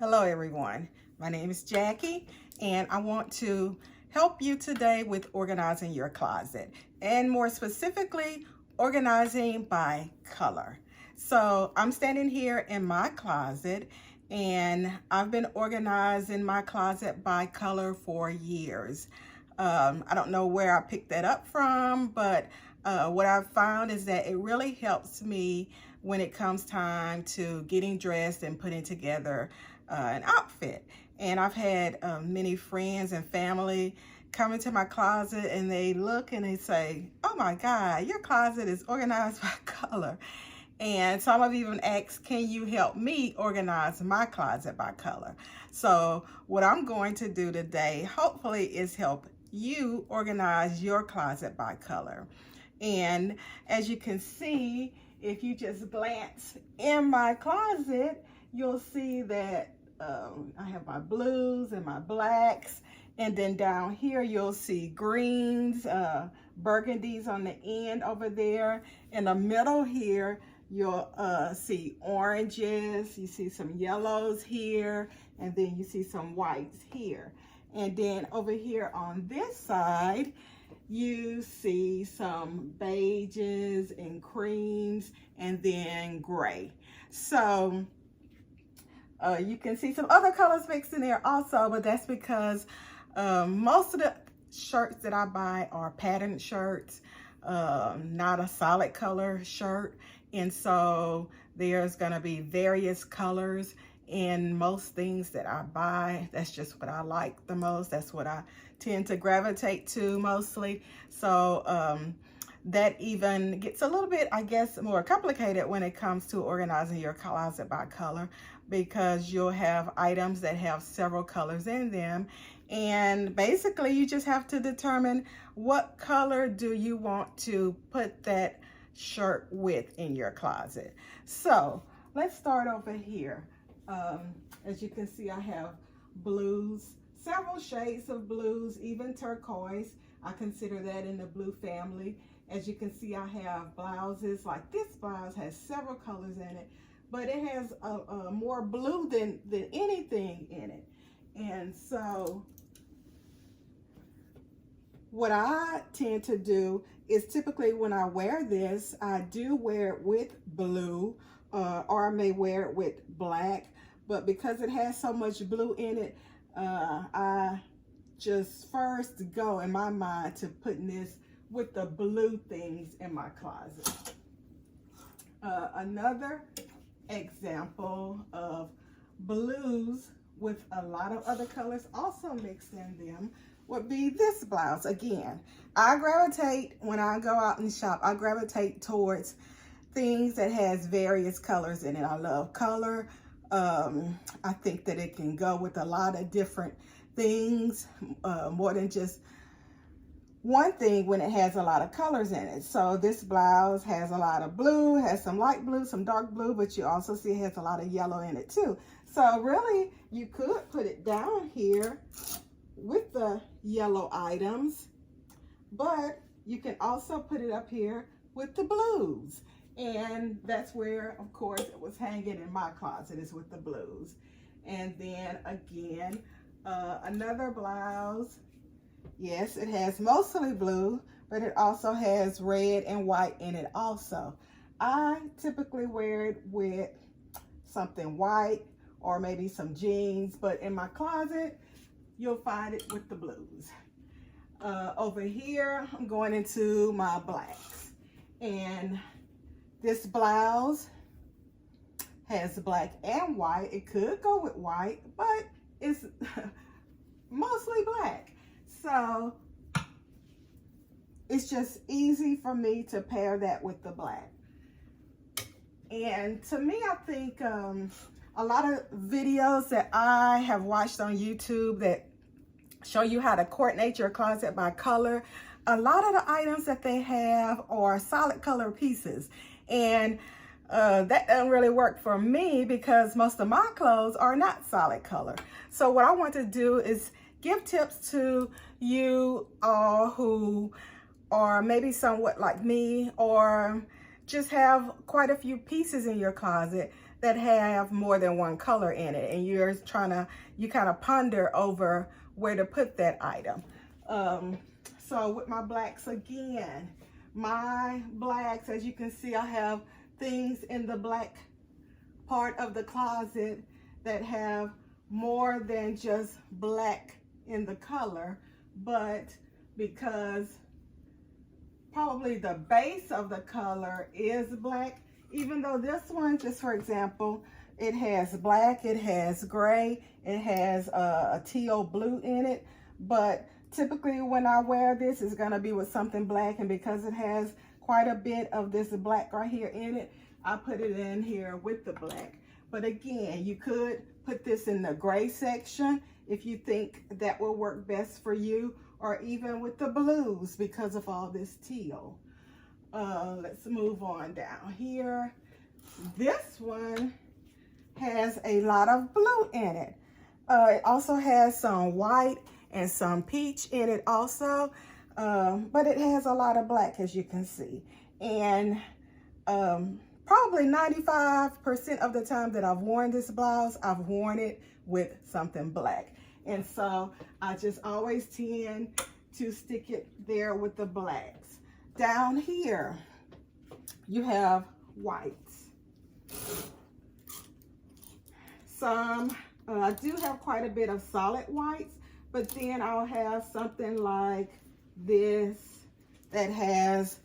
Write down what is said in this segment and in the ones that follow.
Hello everyone, my name is Jackie and I want to help you today with organizing your closet and more specifically organizing by color. So I'm standing here in my closet and I've been organizing my closet by color for years. I don't know where I picked that up from, but what I've found is that it really helps me when it comes time to getting dressed and putting together an outfit. And I've had many friends and family come into my closet and they look and they say, oh my God, your closet is organized by color. And some have even asked, can you help me organize my closet by color? So what I'm going to do today, hopefully, is help you organize your closet by color. And as you can see, if you just glance in my closet, you'll see that I have my blues and my blacks, and then down here you'll see greens, burgundies on the end over there. In the middle here, you'll see oranges, you see some yellows here, and then you see some whites here. And then over here on this side, you see some beiges and creams and then gray. So you can see some other colors mixed in there also, but that's because most of the shirts that I buy are patterned shirts, not a solid color shirt. And so there's gonna be various colors in most things that I buy. That's just what I like the most. That's what I tend to gravitate to mostly. So that even gets a little bit, I guess, more complicated when it comes to organizing your closet by color, because you'll have items that have several colors in them. And basically you just have to determine what color do you want to put that shirt with in your closet. So let's start over here. As you can see, I have blues, several shades of blues, even turquoise. I consider that in the blue family. As you can see, I have blouses. Like this blouse has several colors in it, but it has a more blue than anything in it. And so what I tend to do is typically when I wear this, I do wear it with blue, or I may wear it with black. But because it has so much blue in it, I just first go in my mind to putting this with the blue things in my closet. Another example of blues with a lot of other colors also mixed in them would be this blouse. Again, I gravitate, when I go out and shop, I gravitate towards things that has various colors in it. I love color. I think that it can go with a lot of different things, more than just one thing when it has a lot of colors in it. So this blouse has a lot of blue, has some light blue, some dark blue, but you also see it has a lot of yellow in it too. So really, you could put it down here with the yellow items, but you can also put it up here with the blues. And that's where, of course, it was hanging in my closet, is with the blues. And then again, another blouse. Yes, it has mostly blue, but it also has red and white in it also. I typically wear it with something white or maybe some jeans, but in my closet, you'll find it with the blues. Over here, I'm going into my blacks. And this blouse has black and white. It could go with white, but it's mostly black. So it's just easy for me to pair that with the black. And to me, I think a lot of videos that I have watched on YouTube that show you how to coordinate your closet by color, a lot of the items that they have are solid color pieces. And that doesn't really work for me because most of my clothes are not solid color. So what I want to do is give tips to you all who are maybe somewhat like me, or just have quite a few pieces in your closet that have more than one color in it, and you kind of ponder over where to put that item. So with my blacks again, my blacks, as you can see, I have things in the black part of the closet that have more than just black in the color, but because probably the base of the color is black, even though this one, just for example, it has black, it has gray, it has a teal blue in it, but typically when I wear this, it's gonna be with something black, and because it has quite a bit of this black right here in it, I put it in here with the black. But again, you could put this in the gray section if you think that will work best for you, or even with the blues because of all this teal. Let's move on down here. This one has a lot of blue in it. It also has some white and some peach in it also, but it has a lot of black, as you can see. And probably 95% of the time that I've worn this blouse, I've worn it with something black. And so I just always tend to stick it there with the blacks. Down here, you have whites. I do have quite a bit of solid whites, but then I'll have something like this that has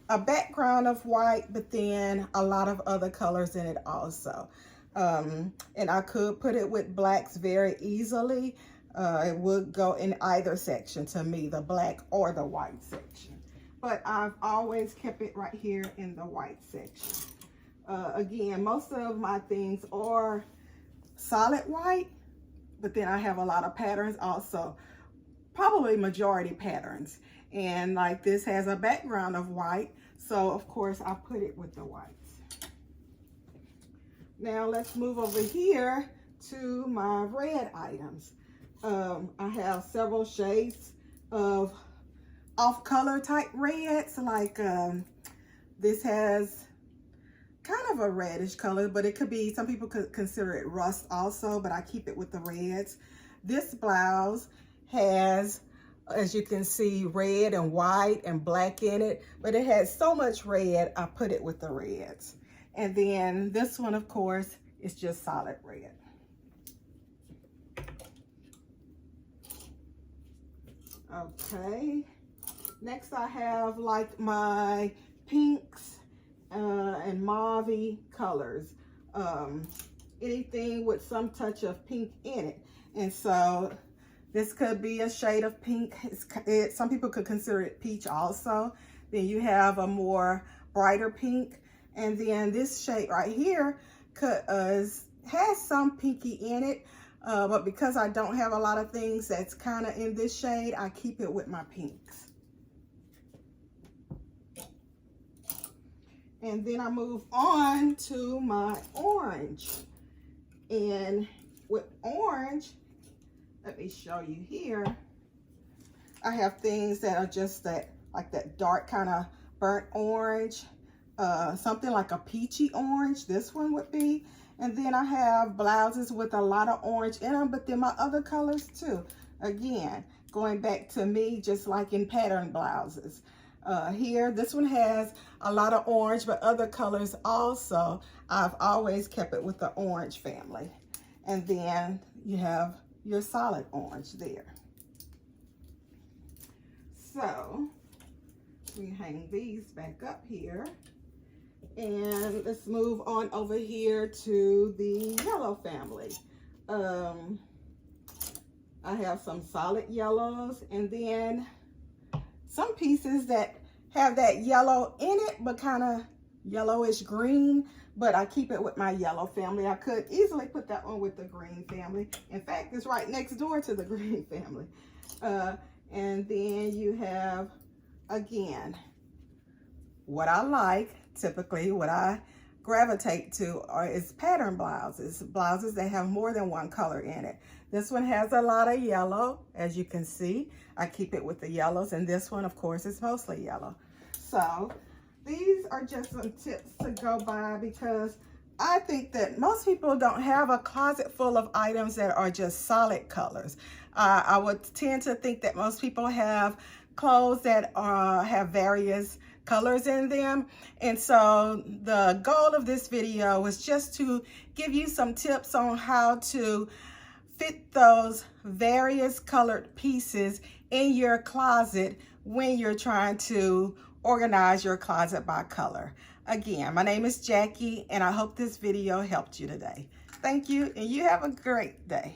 a background of white, but then a lot of other colors in it also. And I could put it with blacks very easily. It would go in either section to me, the black or the white section. But I've always kept it right here in the white section. Again, most of my things are solid white, but then I have a lot of patterns also, probably majority patterns. And like this has a background of white, so of course I put it with the whites. Now let's move over here to my red items. I have several shades of off-color type reds, like this has kind of a reddish color, but it could be, some people could consider it rust also, but I keep it with the reds. This blouse has, as you can see, red and white and black in it, but it has so much red, I put it with the reds. And then this one, of course, is just solid red. Okay, next I have like my pinks and mauve some anything with some touch of pink in it. And so this could be a shade of pink. Some people could consider it peach also. Then you have a more brighter pink. And then this shade right here has some pinky in it. But because I don't have a lot of things that's kind of in this shade, I keep it with my pinks. And then I move on to my orange. And with orange, let me show you here. I have things that are just like that dark kind of burnt orange, something like a peachy orange, this one would be. And then I have blouses with a lot of orange in them, but then my other colors too. Again, going back to me, just like in pattern blouses. Here, this one has a lot of orange, but other colors also. I've always kept it with the orange family. And then you have your solid orange there. So we hang these back up here. And let's move on over here to the yellow family. I have some solid yellows, and then some pieces that have that yellow in it, but kind of yellowish green, but I keep it with my yellow family. I could easily put that one with the green family. In fact, it's right next door to the green family. And then you have, again, what I like, typically what I gravitate to is pattern blouses, blouses that have more than one color in it. This one has a lot of yellow, as you can see. I keep it with the yellows, and this one, of course, is mostly yellow. So these are just some tips to go by, because I think that most people don't have a closet full of items that are just solid colors. I would tend to think that most people have clothes that have various colors in them. And so the goal of this video was just to give you some tips on how to fit those various colored pieces in your closet when you're trying to organize your closet by color. Again, my name is Jackie, and I hope this video helped you today. Thank you, and you have a great day.